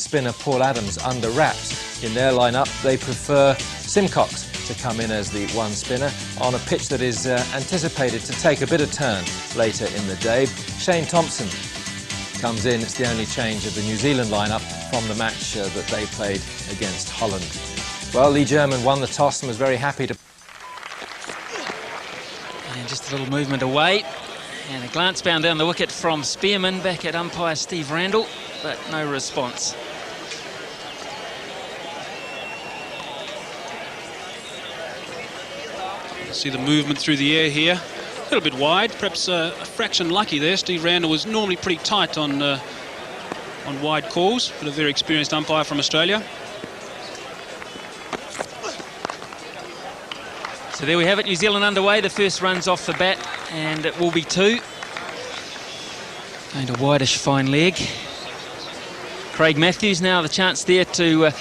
spinner Paul Adams under wraps. In their lineup, they prefer Simcox to come in as the one spinner on a pitch that is anticipated to take a bit of turn later in the day. Shane Thompson comes in. It's the only change of the New Zealand lineup from the match that they played against Holland. Well, Lee German won the toss and was very happy to... And just a little movement away. And a glance bound down the wicket from Spearman back at umpire Steve Randall, but no response. See the movement through the air here. A little bit wide, perhaps a fraction lucky there. Steve Randall was normally pretty tight on wide calls, but a very experienced umpire from Australia. So there we have it, New Zealand underway. The first run's off the bat, and it will be 2. Going to wideish fine leg. Craig Matthews now the chance there to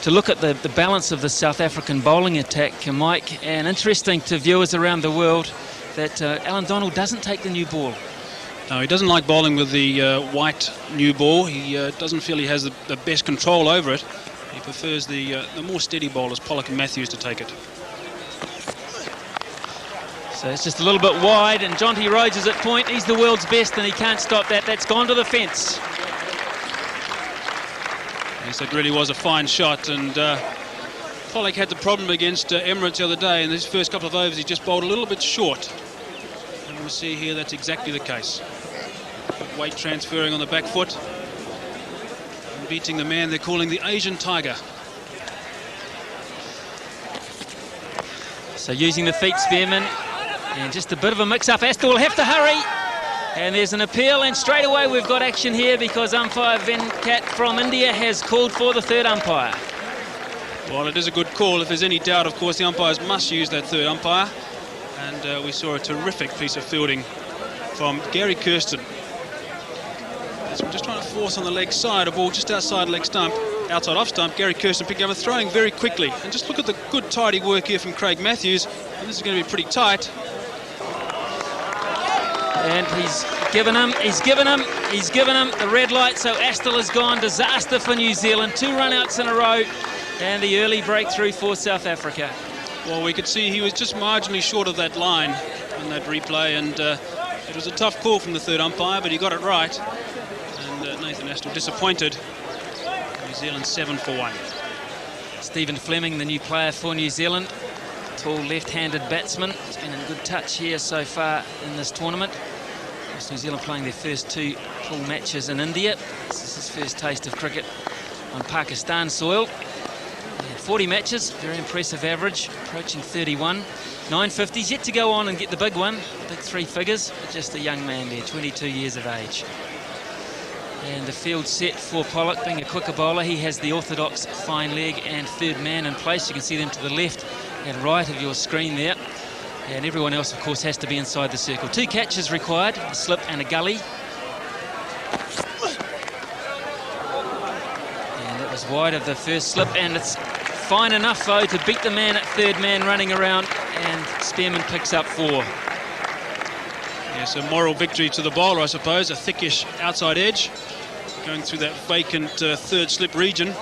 look at the balance of the South African bowling attack, Mike. And interesting to viewers around the world that Allan Donald doesn't take the new ball. No, he doesn't like bowling with the white new ball. He doesn't feel he has the best control over it. He prefers the more steady bowlers, Pollock and Matthews, to take it. So it's just a little bit wide, and Jonty Rhodes is at point. He's the world's best, and he can't stop that. That's gone to the fence. Yes, it really was a fine shot, and Pollock had the problem against Emirates the other day. In his first couple of overs, he just bowled a little bit short. And we'll see here that's exactly the case. Weight transferring on the back foot. And beating the man they're calling the Asian Tiger. So using the feet, Spearman. And just a bit of a mix-up. Astle will have to hurry. And there's an appeal, and straight away we've got action here because umpire Venkat from India has called for the third umpire. Well, it is a good call. If there's any doubt, of course, the umpires must use that third umpire. And we saw a terrific piece of fielding from Gary Kirsten. So we're just trying to force on the leg side, a ball just outside leg stump, outside off stump. Gary Kirsten picking up and throwing very quickly. And just look at the good tidy work here from Craig Matthews. And this is going to be pretty tight. And he's given him the red light, so Astle is gone. Disaster for New Zealand. 2 run-outs in a row, and the early breakthrough for South Africa. Well, we could see he was just marginally short of that line in that replay, and it was a tough call from the third umpire, but he got it right. And Nathan Astle disappointed. New Zealand 7 for 1. Stephen Fleming, the new player for New Zealand. Tall left-handed batsman. He's been in good touch here so far in this tournament. New Zealand playing their first 2 full matches in India. This is his first taste of cricket on Pakistan soil. 40 matches, very impressive average, approaching 31. 950s, yet to go on and get the big one, big 3 figures, but just a young man there, 22 years of age. And the field set for Pollock, being a quicker bowler. He has the orthodox fine leg and third man in place. You can see them to the left and right of your screen there. And everyone else, of course, has to be inside the circle. 2 catches required, a slip and a gully. And that was wide of the first slip, and it's fine enough, though, to beat the man at third man running around, and Spearman picks up 4. Yes, a moral victory to the bowler, I suppose. A thickish outside edge, going through that vacant third slip region.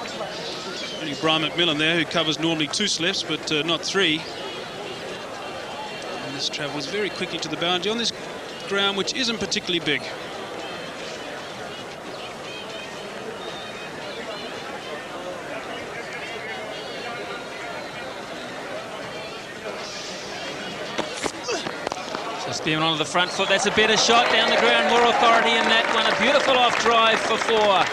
Only Brian McMillan there, who covers normally 2 slips, but not 3. This travels very quickly to the boundary on this ground, which isn't particularly big. So Spearman onto the front foot. That's a better shot down the ground, more authority in that one. A beautiful off drive for 4.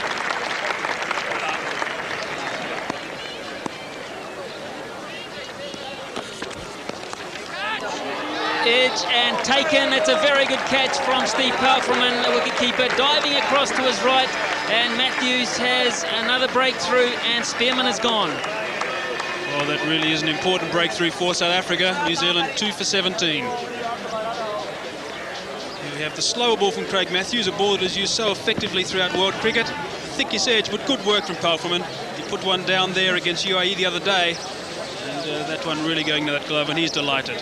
Edge and taken. It's a very good catch from Steve Palfreman, the wicketkeeper, diving across to his right, and Matthews has another breakthrough, and Spearman is gone. Well, that really is an important breakthrough for South Africa. New Zealand 2 for 17. We have the slower ball from Craig Matthews, a ball that is used so effectively throughout world cricket. Thickest edge, but good work from Palfreman. He put one down there against UAE the other day, and that one really going to that glove, and he's delighted.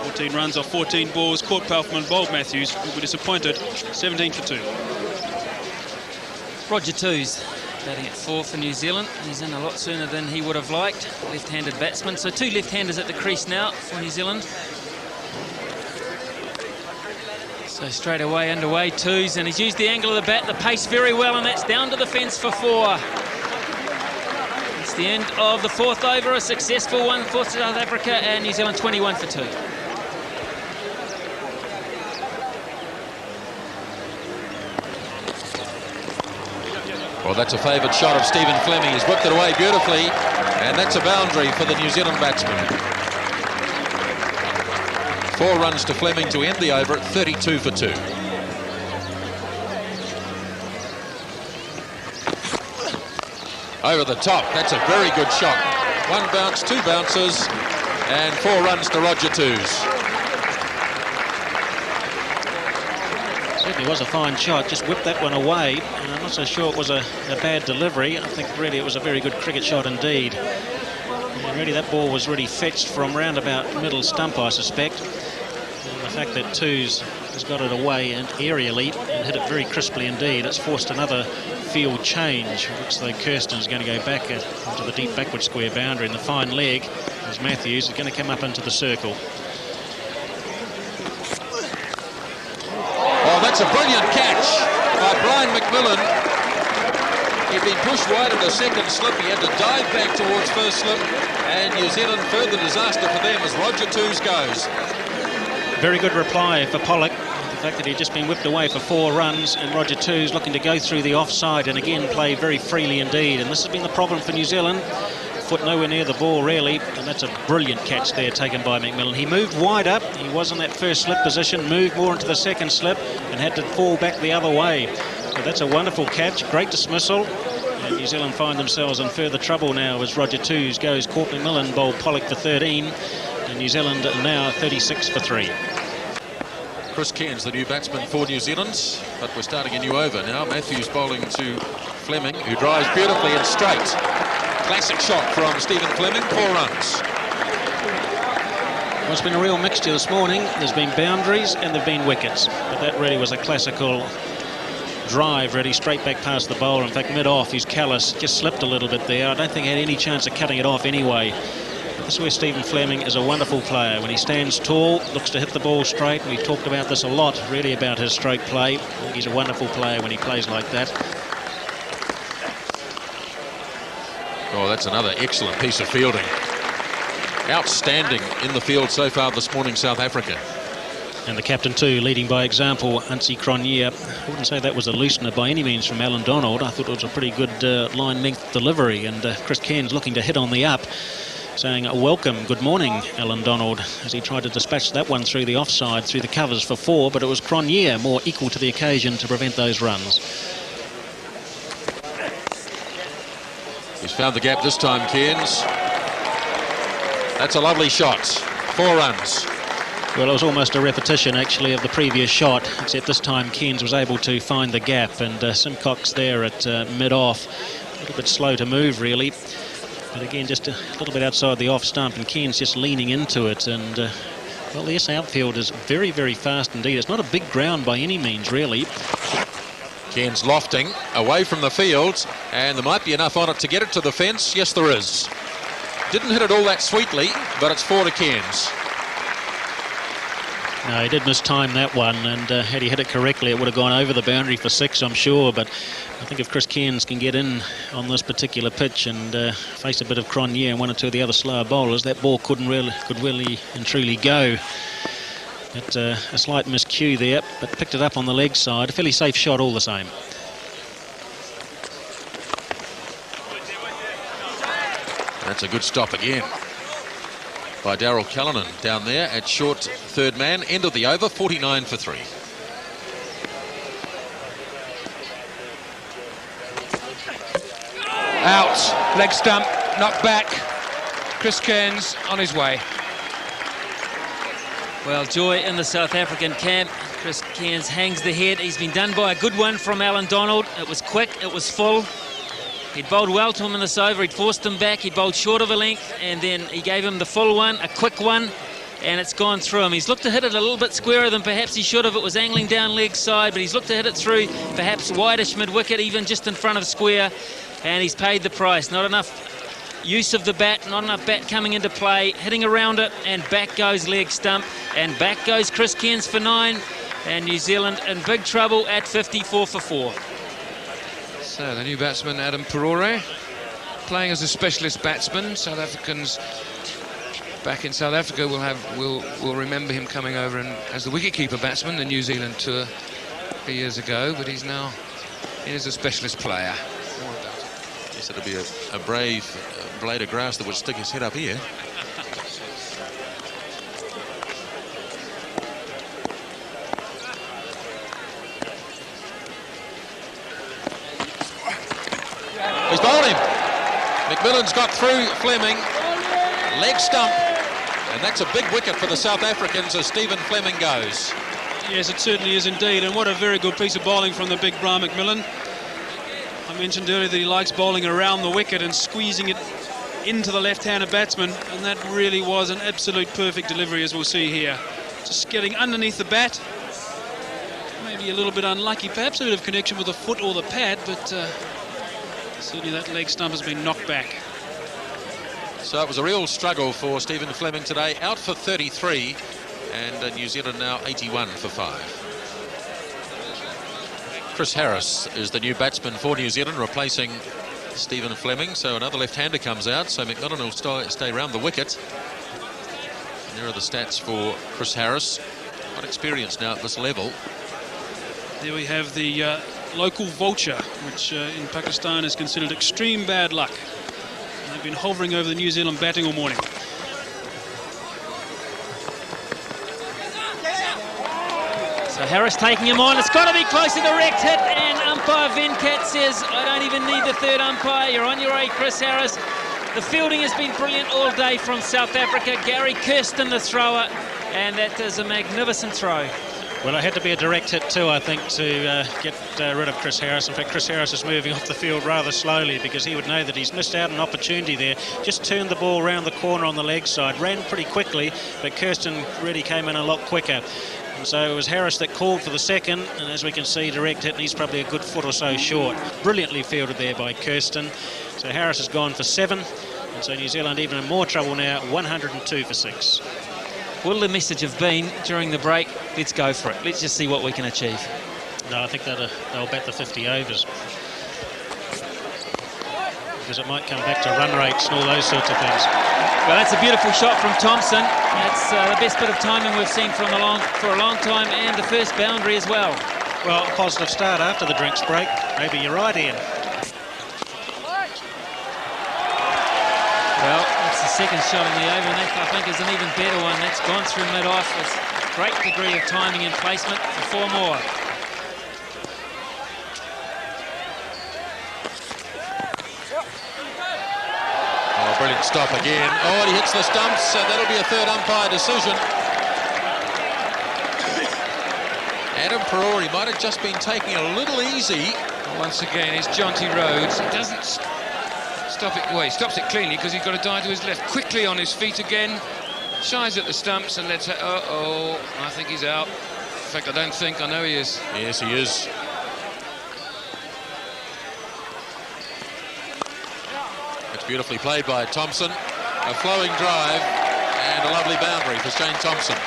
14 runs off 14 balls, caught Palfreman, bowled Matthews, who were disappointed, 17 for 2. Roger Twos Batting at 4 for New Zealand. He's in a lot sooner than he would have liked. Left-handed batsman. So 2 left-handers at the crease now for New Zealand. So straight away, underway, 2s, and he's used the angle of the bat, the pace very well, and that's down to the fence for 4. It's the end of the 4th over, a successful one for South Africa, and New Zealand 21 for 2. Well, that's a favoured shot of Stephen Fleming. He's whipped it away beautifully, and that's a boundary for the New Zealand batsman. 4 runs to Fleming to end the over at 32 for 2. Over the top, that's a very good shot. 1 bounce, 2 bounces, and 4 runs to Roger Twos. Certainly was a fine shot, just whipped that one away, and I'm not so sure it was a bad delivery. I think really it was a very good cricket shot indeed. And really that ball was really fetched from round about middle stump, I suspect. And the fact that Twos has got it away and aerially and hit it very crisply indeed, it's forced another field change, which though Kirsten's going to go back onto the deep backward square boundary, and the fine leg, as Matthews, is going to come up into the circle. Oh, that's a brilliant catch by Brian McMillan. He'd been pushed wide of the second slip. He had to dive back towards first slip, and New Zealand further disaster for them as Roger Twos goes. Very good reply for Pollock. The fact that he'd just been whipped away for 4 runs, and Roger Twos looking to go through the offside and again play very freely indeed. And this has been the problem for New Zealand. Foot nowhere near the ball really, and that's a brilliant catch there taken by McMillan. He moved wide up, he was in that first slip position, moved more into the second slip and had to fall back the other way. So that's a wonderful catch, great dismissal, and New Zealand find themselves in further trouble now as Roger Twos goes. Court McMillan bowled Pollock for 13, and New Zealand now 36 for 3. Chris Cairns, the new batsman for New Zealand, but we're starting a new over now. Matthews bowling to Fleming, who drives beautifully and straight. Classic shot from Stephen Fleming, 4 runs. Well, it's been a real mixture this morning. There's been boundaries and there have been wickets, but that really was a classical drive, really straight back past the bowler. In fact, mid-off, his callus just slipped a little bit there. I don't think he had any chance of cutting it off anyway. But this is where Stephen Fleming is a wonderful player. When he stands tall, looks to hit the ball straight. And we've talked about this a lot, really, about his stroke play. He's a wonderful player when he plays like that. Oh, that's another excellent piece of fielding. Outstanding in the field so far this morning, South Africa. And the captain too, leading by example, Hansie Cronje. I wouldn't say that was a loosener by any means from Allan Donald. I thought it was a pretty good line length delivery, and Chris Cairns looking to hit on the up, saying welcome, good morning, Allan Donald, as he tried to dispatch that one through the offside, through the covers for 4, but it was Cronje more equal to the occasion to prevent those runs. He's found the gap this time, Cairns. That's a lovely shot. 4 runs. Well, it was almost a repetition, actually, of the previous shot, except this time Cairns was able to find the gap, and Simcox there at mid-off. A little bit slow to move, really. But again, just a little bit outside the off-stump, and Cairns just leaning into it. And, well, the S outfield is very, very fast indeed. It's not a big ground by any means, really. Cairns lofting away from the field, and there might be enough on it to get it to the fence. Yes, there is. Didn't hit it all that sweetly, but it's 4 to Cairns. No, he did mistime that one, and had he hit it correctly, it would have gone over the boundary for 6, I'm sure. But I think if Chris Cairns can get in on this particular pitch and face a bit of Cronje and 1 or 2 of the other slower bowlers, that ball could really and truly go. But a slight miscue there, but picked it up on the leg side. A fairly safe shot all the same. That's a good stop again by Darryl Callanan down there at short third man. End of the over, 49 for 3. Out, leg stump, knocked back. Chris Cairns on his way. Well, joy in the South African camp. Chris Cairns hangs the head. He's been done by a good one from Allan Donald. It was quick, it was full. He'd bowled well to him in this over. He'd forced him back. He'd bowled short of a length, and then he gave him the full one, a quick one, and it's gone through him. He's looked to hit it a little bit squarer than perhaps he should have. It was angling down leg side, but he's looked to hit it through perhaps wideish mid-wicket, even just in front of square. And he's paid the price. Not enough use of the bat, not enough bat coming into play, hitting around it, and back goes leg stump, and back goes Chris Cairns for 9, and New Zealand in big trouble at 54 for 4. So the new batsman, Adam Perore, playing as a specialist batsman. South Africans back in South Africa will remember him coming over and as the wicketkeeper batsman, the New Zealand tour a few years ago, but he's now in as a specialist player. Yes, it'll be a brave blade of grass that would stick his head up here. He's bowled him. McMillan's got through Fleming. Leg stump. And that's a big wicket for the South Africans as Stephen Fleming goes. Yes, it certainly is indeed. And what a very good piece of bowling from the big Brian McMillan. I mentioned earlier that he likes bowling around the wicket and squeezing it into the left-handed batsman. And that really was an absolute perfect delivery, as we'll see here. Just getting underneath the bat. Maybe a little bit unlucky, perhaps a bit of connection with the foot or the pad, but certainly that leg stump has been knocked back. So it was a real struggle for Stephen Fleming today, out for 33, and New Zealand now 81 for 5. Chris Harris is the new batsman for New Zealand, replacing Stephen Fleming. So another left-hander comes out, so McMillan will stay round the wicket. And there are the stats for Chris Harris. Quite experienced now at this level. There we have the local vulture, which in Pakistan is considered extreme bad luck. They've been hovering over the New Zealand batting all morning. So Harris taking him on. It's got to be close to direct hit, and umpire Venkat says, I don't even need the third umpire. You're on your way, Chris Harris. The fielding has been brilliant all day from South Africa. Gary Kirsten, the thrower, and that is a magnificent throw. Well, it had to be a direct hit too, I think, to get rid of Chris Harris. In fact, Chris Harris is moving off the field rather slowly because he would know that he's missed out an opportunity there. Just turned the ball round the corner on the leg side, ran pretty quickly, but Kirsten really came in a lot quicker. And so it was Harris that called for the second, and as we can see, direct hit, and he's probably a good foot or so short. Brilliantly fielded there by Kirsten. So Harris has gone for 7, and so New Zealand even in more trouble now, 102 for 6. Will the message have been during the break, let's go for it, let's just see what we can achieve? No, I think they'll bat the 50 overs. Because it might come back to run rates and all those sorts of things. Well, that's a beautiful shot from Thompson. That's the best bit of timing we've seen for a long time, and the first boundary as well. Well, a positive start after the drinks break. Maybe you're right, Ian. Well, that's the second shot in the over, and that I think is an even better one. That's gone through mid-off. It's a great degree of timing and placement for 4 more. Oh, brilliant stop again. Oh, and he hits the stumps, so that'll be a third umpire decision. Adam Perore might have just been taking it a little easy. Once again, it's Jonty Rhodes. He doesn't stop it. Well, he stops it cleanly because he's got to dive to his left. Quickly on his feet again. Shies at the stumps and lets it. Uh-oh, I think he's out. In fact, I know he is. Yes, he is. It's beautifully played by Thompson. A flowing drive and a lovely boundary for Shane Thompson.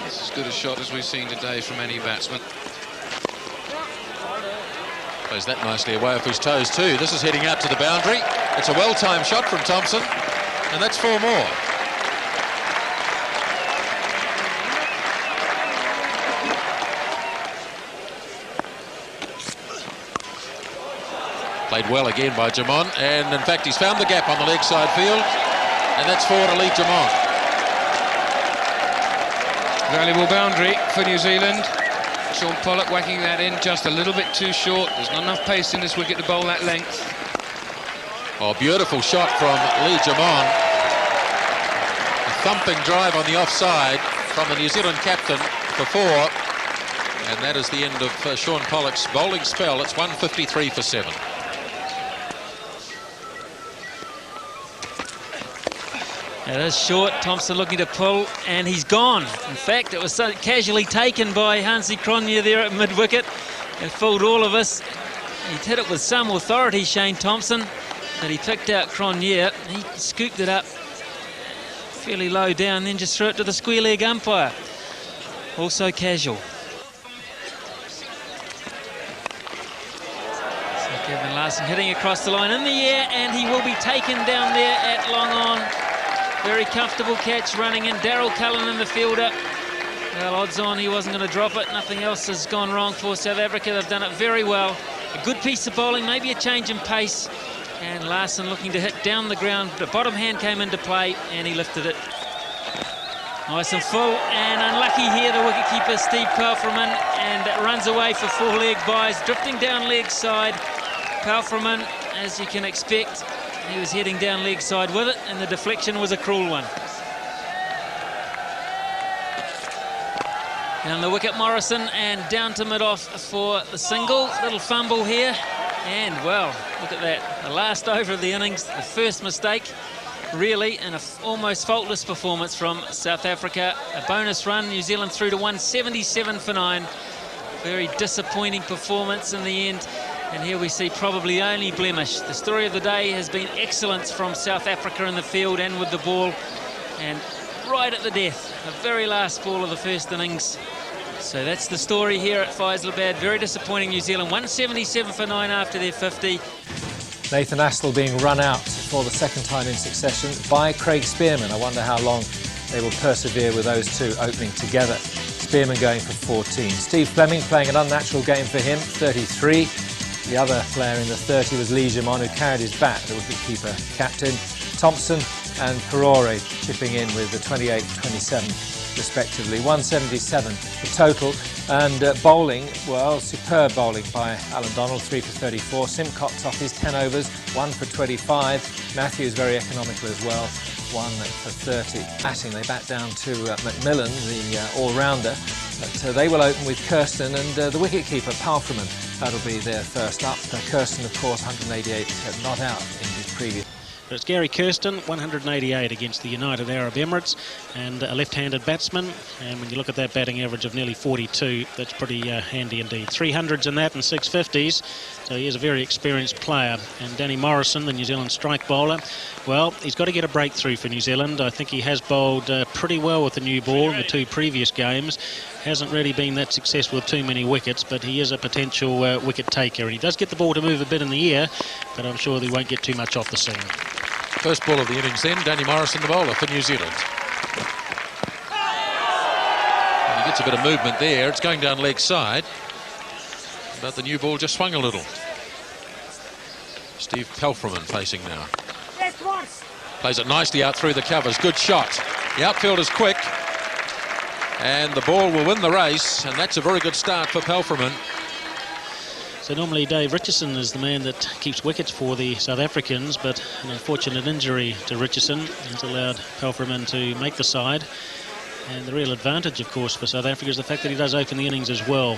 It's as good a shot as we've seen today from any batsman. Plays that nicely away off his toes too. This is heading out to the boundary. It's a well-timed shot from Thompson, and that's 4 more. Played well again by Jamon, and in fact he's found the gap on the leg side field, and that's 4 to lead Jamon. Valuable boundary for New Zealand. Sean Pollock whacking that in just a little bit too short. There's not enough pace in this wicket to bowl that length. Oh, beautiful shot from Lee Jamon. A thumping drive on the offside from the New Zealand captain for 4. And that is the end of Sean Pollock's bowling spell. It's 153 for 7. It is short. Thompson looking to pull, and he's gone. In fact, it was so casually taken by Hansie Cronje there at mid-wicket. It fooled all of us. He hit it with some authority, Shane Thompson, but he picked out Cronje. He scooped it up fairly low down, then just threw it to the square leg umpire. Also casual. So Kevin Larson hitting across the line in the air, and he will be taken down there at long on. Very comfortable catch running in. Daryl Cullen in the fielder. Well, odds on he wasn't going to drop it. Nothing else has gone wrong for South Africa. They've done it very well. A good piece of bowling, maybe a change in pace. And Larson looking to hit down the ground. The bottom hand came into play, and he lifted it. Nice and full, and unlucky here, the wicketkeeper, Steve Pelfreman, and that runs away for 4 leg byes. Drifting down leg side. Pelfreman, as you can expect, he was heading down leg side with it, and the deflection was a cruel one. Down the wicket, Morrison, and down to mid-off for the single. Little fumble here, and well, look at that. The last over of the innings, the first mistake, really, and an almost faultless performance from South Africa. A bonus run, New Zealand through to 177 for 9. Very disappointing performance in the end. And here we see probably the only blemish. The story of the day has been excellence from South Africa in the field and with the ball. And right at the death, the very last ball of the first innings. So that's the story here at Faisalabad. Very disappointing New Zealand. 177 for 9 after their 50. Nathan Astle being run out for the second time in succession by Craig Spearman. I wonder how long they will persevere with those two opening together. Spearman going for 14. Steve Fleming playing an unnatural game for him, 33. The other player in the 30 was Lee Jimon, who carried his bat, the wicketkeeper captain. Thompson and Perore chipping in with the 28, 27 respectively. 177 the total. And bowling, well, superb bowling by Allan Donald, 3 for 34. Simcox off his 10 overs, 1 for 25. Matthews very economical as well, 1 for 30. Batting, they bat down to McMillan, the all-rounder. But they will open with Kirsten and the wicketkeeper, Pelfreman. That'll be their first up. Kirsten, of course, 188 not out in his previous. But it's Gary Kirsten, 188 against the United Arab Emirates, and a left-handed batsman. And when you look at that batting average of nearly 42, that's pretty handy indeed. 300s in that and 650s, so he is a very experienced player. And Danny Morrison, the New Zealand strike bowler, well, he's got to get a breakthrough for New Zealand. I think he has bowled pretty well with the new ball in the 2 previous games. Hasn't really been that successful with too many wickets, but he is a potential wicket taker, and he does get the ball to move a bit in the air, but I'm sure he won't get too much off the seam. First ball of the innings then, Danny Morrison, the bowler for New Zealand. And he gets a bit of movement there. It's going down leg side, but the new ball just swung a little. Steve Pelfreman facing now. Plays it nicely out through the covers. Good shot. The outfield is quick, and the ball will win the race, and that's a very good start for Pelfreman. So normally Dave Richardson is the man that keeps wickets for the South Africans, but an unfortunate injury to Richardson has allowed Pelfreman to make the side. And the real advantage, of course, for South Africa is the fact that he does open the innings as well.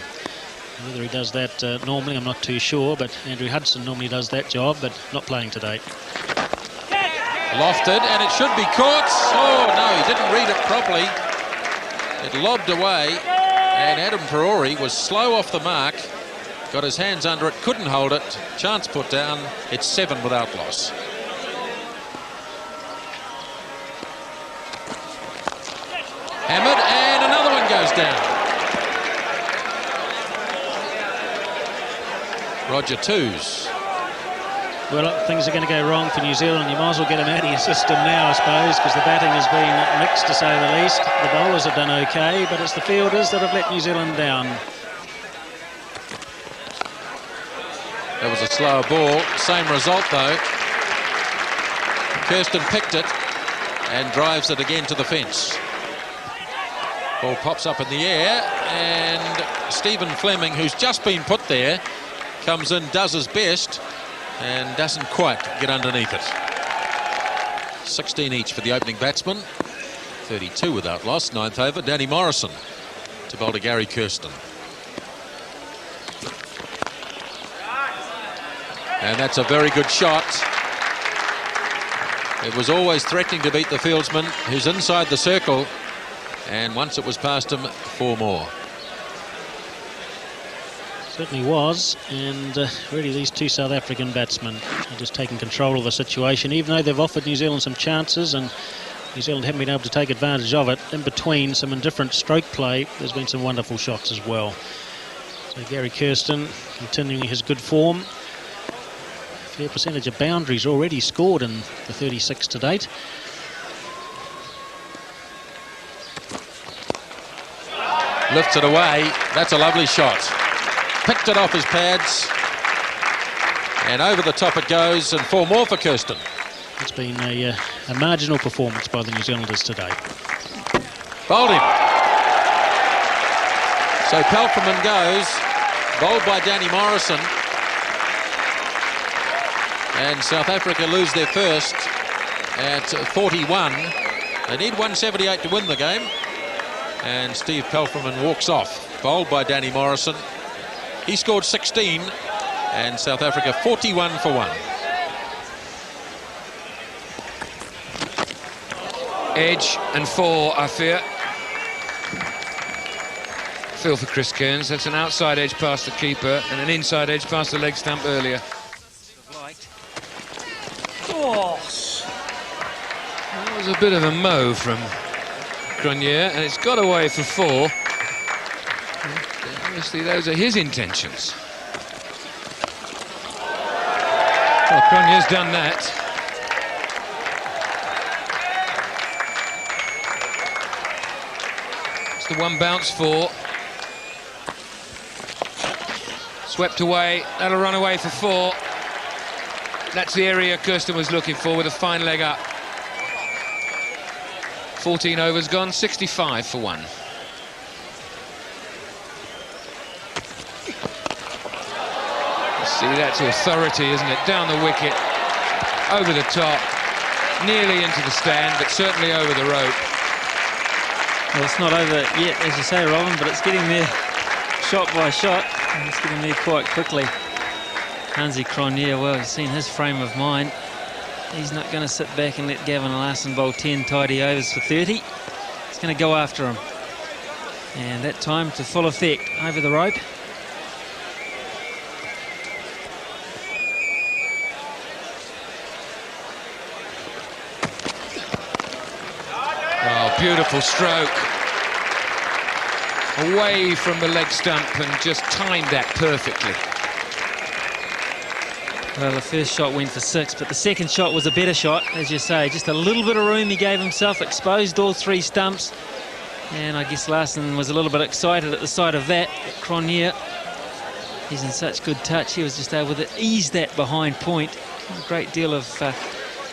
Whether he does that normally, I'm not too sure, but Andrew Hudson normally does that job, but not playing today. Lofted, and it should be caught. Oh, no, he didn't read it properly. It lobbed away, and Adam Perore was slow off the mark. Got his hands under it, couldn't hold it. Chance put down. It's 7 without loss. Hammered, and another one goes down. Roger Twos. Well, things are going to go wrong for New Zealand. You might as well get him out of your system now, I suppose, because the batting has been mixed, to say the least. The bowlers have done okay, but it's the fielders that have let New Zealand down. That was a slower ball. Same result, though. Kirsten picked it and drives it again to the fence. Ball pops up in the air, and Stephen Fleming, who's just been put there, comes in, does his best, and doesn't quite get underneath it. 16 each for the opening batsman. 32 without loss. 9th over, Danny Morrison to bowl to Gary Kirsten. And that's a very good shot. It was always threatening to beat the fieldsman, who's inside the circle, and once it was past him, 4 more. Certainly was, and really these two South African batsmen are just taking control of the situation, even though they've offered New Zealand some chances and New Zealand haven't been able to take advantage of it. In between some indifferent stroke play, there's been some wonderful shots as well. So Gary Kirsten continuing his good form. Fair percentage of boundaries already scored in the 36 to date. Lifts it away. That's a lovely shot. Picked it off his pads. And over the top it goes, and 4 more for Kirsten. It's been a marginal performance by the New Zealanders today. Bowled him. So Pelfreman goes, bowled by Danny Morrison. And South Africa lose their first at 41. They need 178 to win the game. And Steve Pelfreman walks off, bowled by Danny Morrison. He scored 16, and South Africa 41 for 1. Edge and 4, I fear. Feel for Chris Cairns. That's an outside edge past the keeper and an inside edge past the leg stump earlier. That was a bit of a mow from Cronje, and it's got away for 4. Obviously, those are his intentions. Well, Cronje's done that. It's the 1 bounce 4. Swept away. That'll run away for 4. That's the area Kirsten was looking for with a fine leg up. 14 overs gone, 65 for 1. See, that's authority, isn't it? Down the wicket, over the top, nearly into the stand, but certainly over the rope. Well, it's not over yet, as you say, Robin, but it's getting there shot by shot, and it's getting there quite quickly. Hansie Cronje, well, you've seen his frame of mind. He's not going to sit back and let Gavin Larson bowl 10 tidy overs for 30. He's going to go after him. And that time to full effect over the rope. Oh, beautiful stroke. Away from the leg stump and just timed that perfectly. Well, the first shot went for 6, but the second shot was a better shot, as you say. Just a little bit of room he gave himself, exposed all 3 stumps. And I guess Larson was a little bit excited at the sight of that. But Cronje, he's in such good touch. He was just able to ease that behind point. A great deal of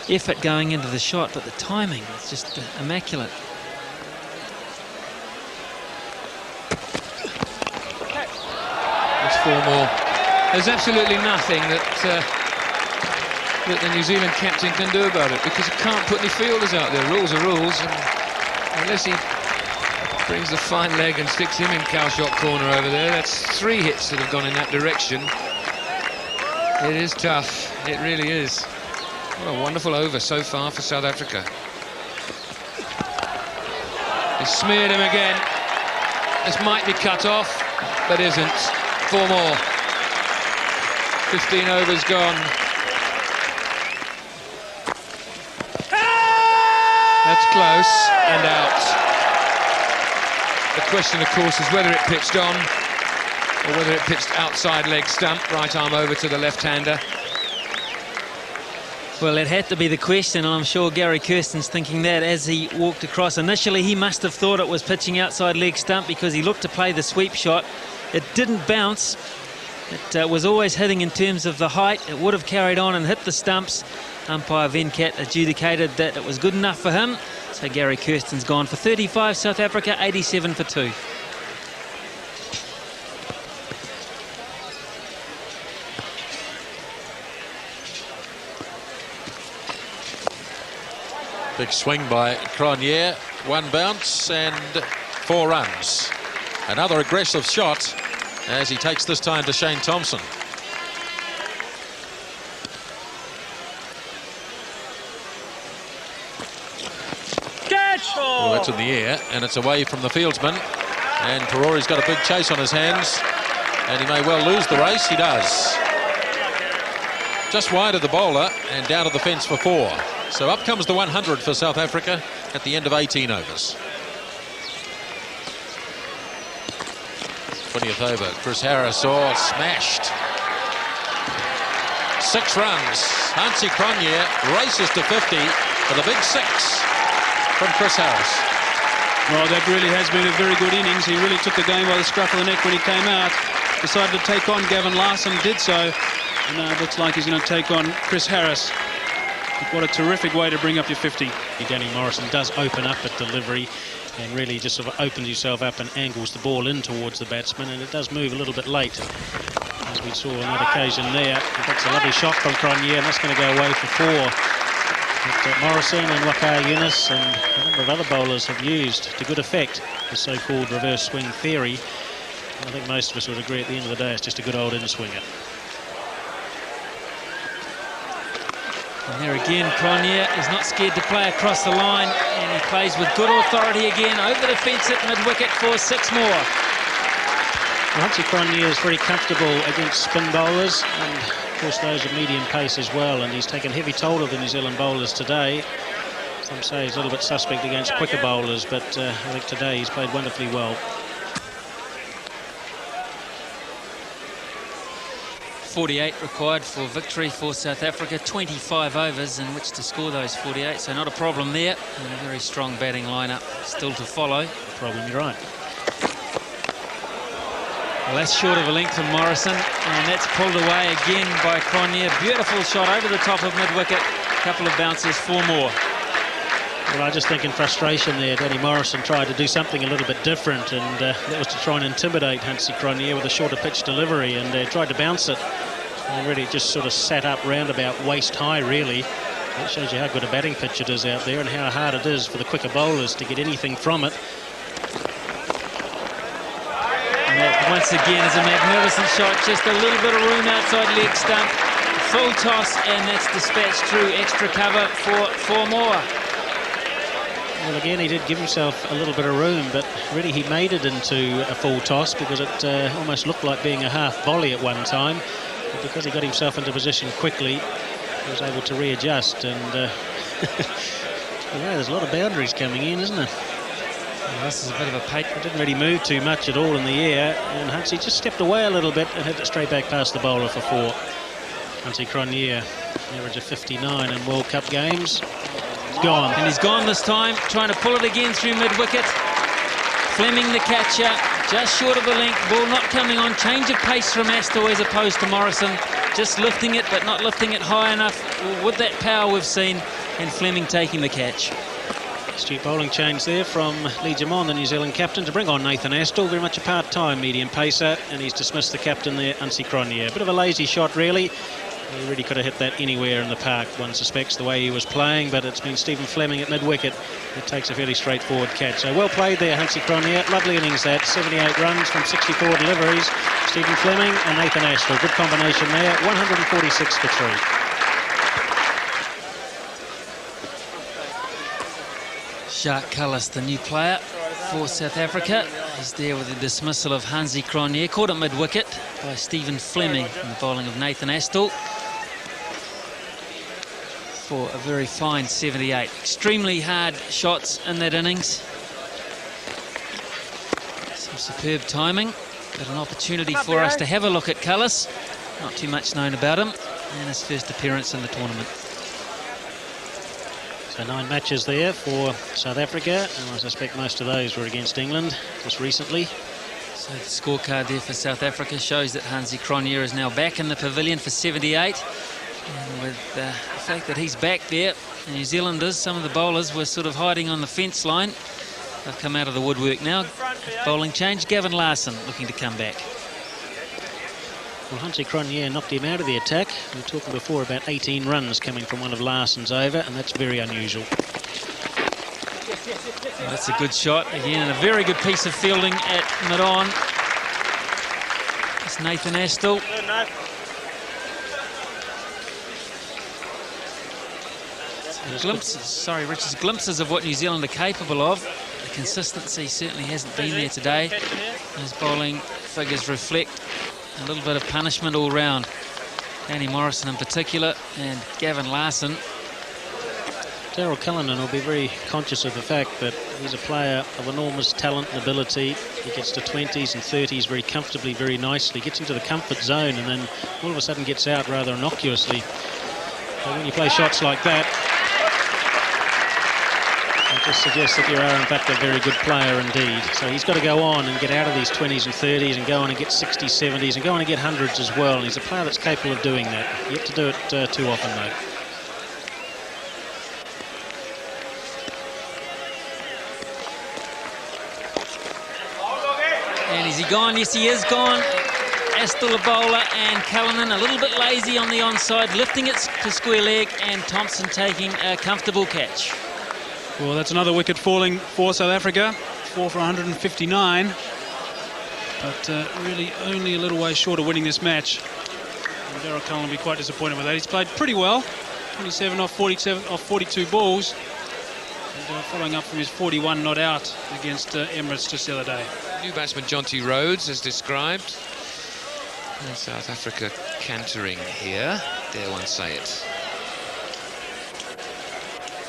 effort going into the shot, but the timing is just immaculate. There's 4 more. There's absolutely nothing that the New Zealand captain can do about it, because he can't put any fielders out there. Rules are rules, and unless he brings the fine leg and sticks him in cowshot corner over there, that's 3 hits that have gone in that direction. It is tough. It really is. What a wonderful over so far for South Africa. He smeared him again. This might be cut off, but isn't. 4 more. 15 overs gone. That's close and out. The question, of course, is whether it pitched on or whether it pitched outside leg stump, right arm over to the left-hander. Well, it had to be the question, and I'm sure Gary Kirsten's thinking that as he walked across. Initially, he must have thought it was pitching outside leg stump because he looked to play the sweep shot. It didn't bounce. It was always hitting in terms of the height. It would have carried on and hit the stumps. Umpire Venkat adjudicated that it was good enough for him. So Gary Kirsten's gone for 35, South Africa 87 for 2. Big swing by Cronje, 1 bounce and 4 runs. Another aggressive shot as he takes this time to Shane Thompson. Well, that's in the air, and it's away from the fieldsman. And Perore's got a big chase on his hands, and he may well lose the race. He does. Just wide of the bowler and down to the fence for 4. So up comes the 100 for South Africa at the end of 18 overs. 20th over, Chris Harris, smashed. 6 runs. Hansie Cronje races to 50 for the big 6 from Chris Harris. Well, that really has been a very good innings. He really took the game by the scruff of the neck when he came out. Decided to take on Gavin Larson, did so. And now it looks like he's going to take on Chris Harris. But what a terrific way to bring up your 50. Danny Morrison does open up at delivery and really just sort of opens himself up and angles the ball in towards the batsman, and it does move a little bit late, as we saw on that occasion there. That's a lovely shot from Cronje, and that's going to go away for 4. But Morrison and Waqar Younis and a number of other bowlers have used to good effect the so-called reverse swing theory. And I think most of us would agree at the end of the day it's just a good old in-swinger. And there again, Cronje is not scared to play across the line, and he plays with good authority again over the fence at mid-wicket for 6 more. Well, Hansie Cronje is very comfortable against spin bowlers, and of course those of medium pace as well, and he's taken heavy toll of the New Zealand bowlers today. Some say he's a little bit suspect against quicker bowlers, but I think today he's played wonderfully well. 48 required for victory for South Africa, 25 overs in which to score those 48, so not a problem there, and a very strong batting lineup still to follow. No problem, you're right. Well, that's short of a length from Morrison, and that's pulled away again by Cronje. Beautiful shot over the top of mid-wicket, a couple of bounces, 4 more. Well, I just think in frustration there, Danny Morrison tried to do something a little bit different, and that was to try and intimidate Hansie Cronje with a shorter pitch delivery, and tried to bounce it. And really just sort of sat up round about waist high, really. That shows you how good a batting pitch it is out there and how hard it is for the quicker bowlers to get anything from it. And that, once again, is a magnificent shot. Just a little bit of room outside leg stump. Full toss, and that's dispatched through extra cover for 4 more. Well, again, he did give himself a little bit of room, but really he made it into a full toss because it almost looked like being a half volley at one time. But because he got himself into position quickly, he was able to readjust. And yeah, there's a lot of boundaries coming in, isn't there? Well, this is a bit of a pace. It didn't really move too much at all in the air, and Hansie just stepped away a little bit and hit it straight back past the bowler for 4. Hansie Cronje, average of 59 in World Cup games. Gone. And he's gone this time, trying to pull it again through mid-wicket. Fleming the catcher, just short of a length, ball not coming on. Change of pace from Astle as opposed to Morrison. Just lifting it, but not lifting it high enough with that power we've seen, and Fleming taking the catch. Astute bowling change there from Lee Jamon, the New Zealand captain, to bring on Nathan Astle, very much a part-time medium pacer, and he's dismissed the captain there, Hansie Cronje. A bit of a lazy shot, really. He really could have hit that anywhere in the park, one suspects, the way he was playing, but it's been Stephen Fleming at mid-wicket who takes a fairly straightforward catch. So well played there, Hansie Cronje. Lovely innings that, 78 runs from 64 deliveries. Stephen Fleming and Nathan Astle, good combination there, 146 for 3. Jacques Cullis, the new player for South Africa. He's there with the dismissal of Hansie Cronje, caught at mid-wicket by Stephen Fleming in the bowling of Nathan Astle for a very fine 78. Extremely hard shots in that innings. Some superb timing, but an opportunity for us to have a look at Cullis. Not too much known about him, and his first appearance in the tournament. So 9 matches there for South Africa, and I suspect most of those were against England just recently. So the scorecard there for South Africa shows that Hansie Cronje is now back in the pavilion for 78. And with the fact that he's back there, the New Zealanders, some of the bowlers were sort of hiding on the fence line. They've come out of the woodwork now. Bowling change, Gavin Larson looking to come back. Well, Hansie Cronje knocked him out of the attack. We were talking before about 18 runs coming from one of Larson's over, and that's very unusual. Well, that's a good shot again, and a very good piece of fielding at mid-on. It's Nathan Astle. glimpses of what New Zealand are capable of. The consistency certainly hasn't been there today. Those bowling figures reflect a little bit of punishment all round. Danny Morrison in particular, and Gavin Larson. Daryl Cullinan will be very conscious of the fact that he's a player of enormous talent and ability. He gets to 20s and 30s very comfortably, very nicely, gets into the comfort zone, and then all of a sudden gets out rather innocuously. But when you play shots like that, it just suggests that you are in fact a very good player indeed. So he's got to go on and get out of these 20s and 30s and go on and get 60s, 70s and go on and get hundreds as well. And he's a player that's capable of doing that. Yet to do it too often though. And is he gone? Yes, he is gone. Astle, the bowler, and Cullinan a little bit lazy on the onside, lifting it to square leg, and Thompson taking a comfortable catch. Well, that's another wicket falling for South Africa. 4 for 159. But really only a little way short of winning this match. And Daryl Cullinan will be quite disappointed with that. He's played pretty well. 27 off 42 balls. And following up from his 41 not out against Emirates just the other day. New batsman Jonty Rhodes as described. And South Africa cantering here, dare one say it.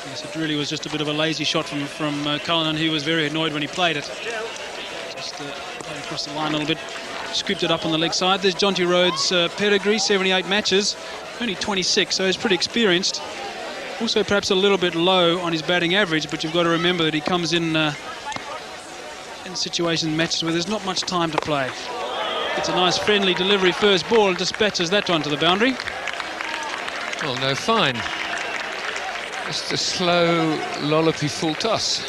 Yes, it really was just a bit of a lazy shot from Cullinan. He was very annoyed when he played it. Just played across the line a little bit, scooped it up on the leg side. There's Jonty Rhodes' pedigree, 78 matches, only 26, so he's pretty experienced. Also perhaps a little bit low on his batting average, but you've got to remember that he comes in situations, matches where there's not much time to play. It's a nice friendly delivery first ball and dispatches that one to the boundary. Well, no fine. Just a slow lollopy full toss.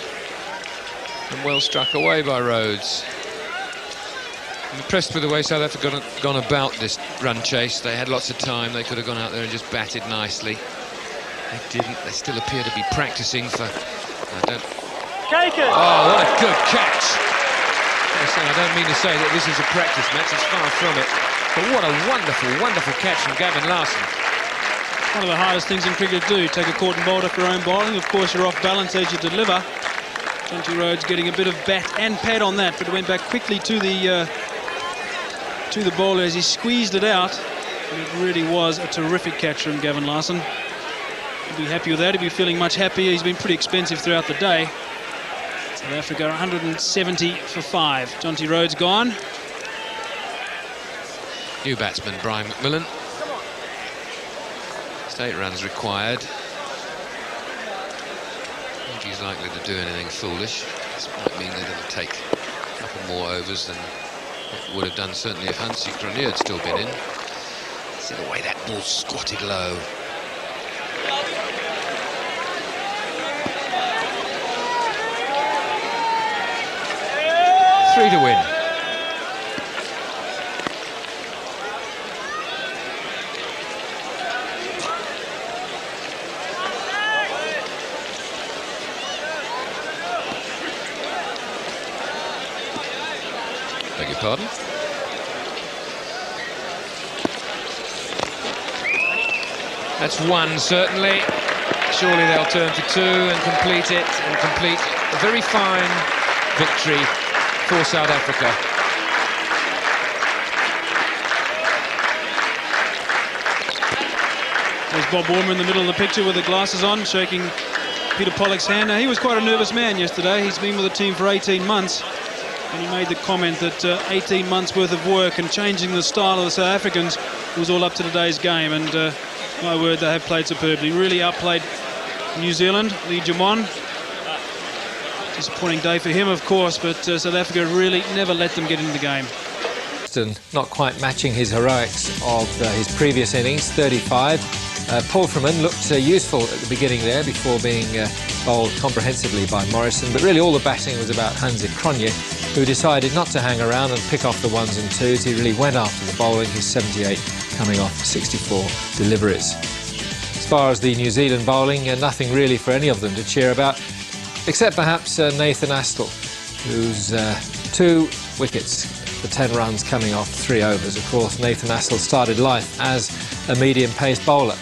And well struck away by Rhodes. I'm impressed with the way South Africa had gone about this run chase. They had lots of time. They could have gone out there and just batted nicely. They didn't. They still appear to be practicing for... Oh, what a good catch. I don't mean to say that this is a practice match. It's far from it. But what a wonderful, wonderful catch from Gavin Larson. One of the hardest things in cricket to do, take a caught and bowled off your own bowling. Of course, you're off balance as you deliver. Jonty Rhodes getting a bit of bat and pad on that, but it went back quickly to the bowler as he squeezed it out. And it really was a terrific catch from Gavin Larson. He'll be happy with that. He'll be feeling much happier. He's been pretty expensive throughout the day. South Africa 170 for 5. Jonty Rhodes gone. New batsman Brian McMillan. 8 runs required. I think he's likely to do anything foolish. This might mean they're going to take a couple more overs than what would have done certainly if Hansie Cronje had still been in. See the way that ball squatted low. Three to win. Beg your pardon. That's one, certainly. Surely they'll turn to 2 and complete it, and complete a very fine victory for South Africa. There's Bob Warmer in the middle of the picture with the glasses on, shaking Peter Pollock's hand. Now, he was quite a nervous man yesterday. He's been with the team for 18 months. And he made the comment that 18 months worth of work and changing the style of the South Africans was all up to today's game. And my word, they have played superbly. Really outplayed New Zealand. Lee Jamon. Disappointing day for him, of course, but South Africa really never let them get into the game. Not quite matching his heroics of his previous innings, 35. Paul Fleming looked useful at the beginning there before being bowled comprehensively by Morrison, but really all the batting was about Hansie Cronje, who decided not to hang around and pick off the 1s and 2s. He really went after the bowling, his 78 coming off 64 deliveries. As far as the New Zealand bowling, nothing really for any of them to cheer about, except perhaps Nathan Astle, whose 2 wickets for 10 runs coming off 3 overs. Of course, Nathan Astle started life as a medium-pace bowler.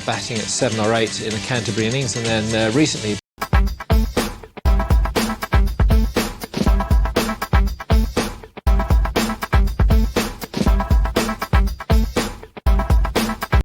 batting at 7 or 8 in the Canterbury innings, and then recently